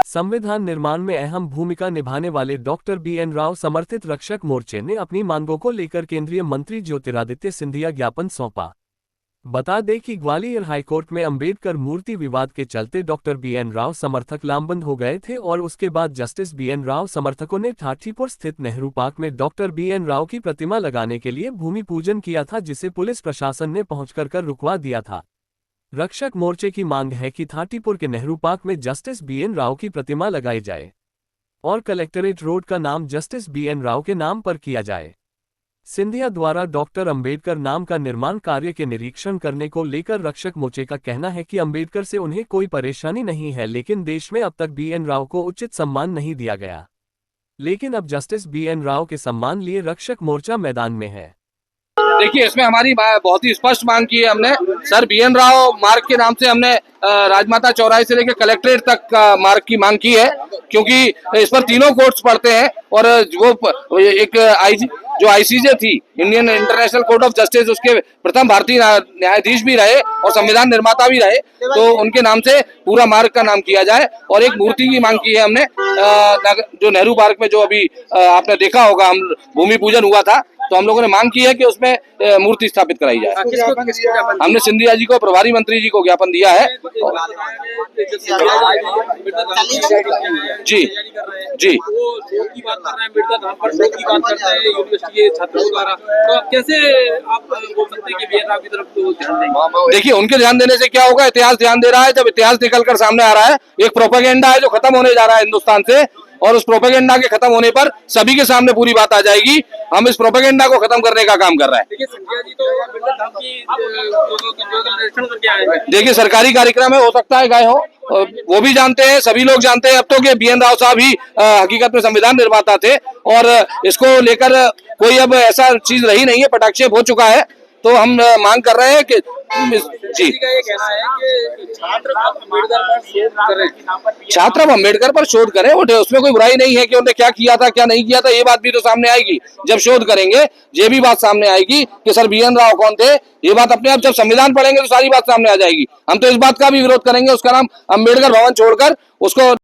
संविधान निर्माण में अहम भूमिका निभाने वाले डॉक्टर BN राव समर्थित रक्षक मोर्चे ने अपनी मांगों को लेकर केंद्रीय मंत्री ज्योतिरादित्य सिंधिया ज्ञापन सौंपा। बता दें कि ग्वालियर हाईकोर्ट में अंबेडकर मूर्ति विवाद के चलते डॉक्टर BN राव समर्थक लामबंद हो गए थे और उसके बाद जस्टिस BN राव समर्थकों ने ठाठीपुर स्थित नेहरू पार्क में डॉक्टर BN राव की प्रतिमा लगाने के लिए भूमि पूजन किया था, जिसे पुलिस प्रशासन ने पहुंचकर रुकवा दिया था। रक्षक मोर्चे की मांग है कि ठाठीपुर के नेहरू पार्क में जस्टिस BN राव की प्रतिमा लगाई जाए और कलेक्ट्रेट रोड का नाम जस्टिस BN राव के नाम पर किया जाए। सिंधिया द्वारा डॉक्टर अंबेडकर नाम का निर्माण कार्य के निरीक्षण करने को लेकर रक्षक मोर्चे का कहना है कि अंबेडकर से उन्हें कोई परेशानी नहीं है, लेकिन देश में अब तक BN राव को उचित सम्मान नहीं दिया गया। लेकिन अब जस्टिस BN राव के सम्मान लिए रक्षक मोर्चा मैदान में है। देखिए, इसमें हमारी बहुत ही स्पष्ट मांग की है हमने। सर BN राव मार्ग के नाम से हमने राजमाता चौराहे से लेकर कलेक्ट्रेट तक मार्ग की मांग की है, क्योंकि इस पर तीनों कोर्ट्स पड़ते हैं और वो एक जो ICJ थी, Indian international court of justice, उसके प्रथम भारतीय न्यायाधीश भी रहे और संविधान निर्माता भी रहे, तो उनके नाम से पूरा मार्ग का नाम किया जाए। और एक मूर्ति की मांग की है हमने, जो नेहरू पार्क में जो अभी आपने देखा होगा, हम भूमि पूजन हुआ था, तो हम लोगों ने मांग की है कि उसमें मूर्ति स्थापित कराई जाए। हमने सिंधिया जी को, प्रभारी मंत्री जी को ज्ञापन दिया है। जी जी की बात कर रहे हैं, अम्बेडकर धाम पर शोध की बात करते हैं यूनिवर्सिटी के छात्रों द्वारा, तो आप कैसे आप बोल सकते हैं कि BN राव की तरफ तो ध्यान देंगे? देखिए, उनके ध्यान देने से क्या होगा, इतिहास ध्यान दे रहा है। जब इतिहास निकलकर सामने आ रहा है, एक प्रोपेगेंडा है जो खत्म होने जा रहा है हिंदुस्तान से, और उस प्रोपेगेंडा के खत्म होने पर सभी के सामने पूरी बात आ जाएगी। हम इस प्रोपेगेंडा को खत्म करने का काम कर रहे हैं। देखिए, सिंधिया जी तो अम्बेडकर धाम की निरीक्षण करके आए हैं। देखिए, सरकारी कार्यक्रम है, हो सकता है गए हो, वो भी जानते हैं, सभी लोग जानते हैं अब तो कि BN राव साहब ही हकीकत में संविधान निर्माता थे, और इसको लेकर कोई अब ऐसा चीज रही नहीं है, पटाक्षेप हो चुका है। तो हम मांग कर रहे हैं कि जी, का ये कहना है कि छात्र अब अम्बेडकर पर शोध करें, उसमें कोई बुराई नहीं है कि उन्होंने क्या किया था क्या नहीं किया था। ये बात भी तो सामने आएगी जब शोध करेंगे, ये भी बात सामने आएगी कि सर BN राव कौन थे। ये बात अपने आप जब संविधान पढ़ेंगे तो सारी बात सामने आ जाएगी। हम तो इस बात का भी विरोध करेंगे, उसका नाम अम्बेडकर भवन छोड़कर उसको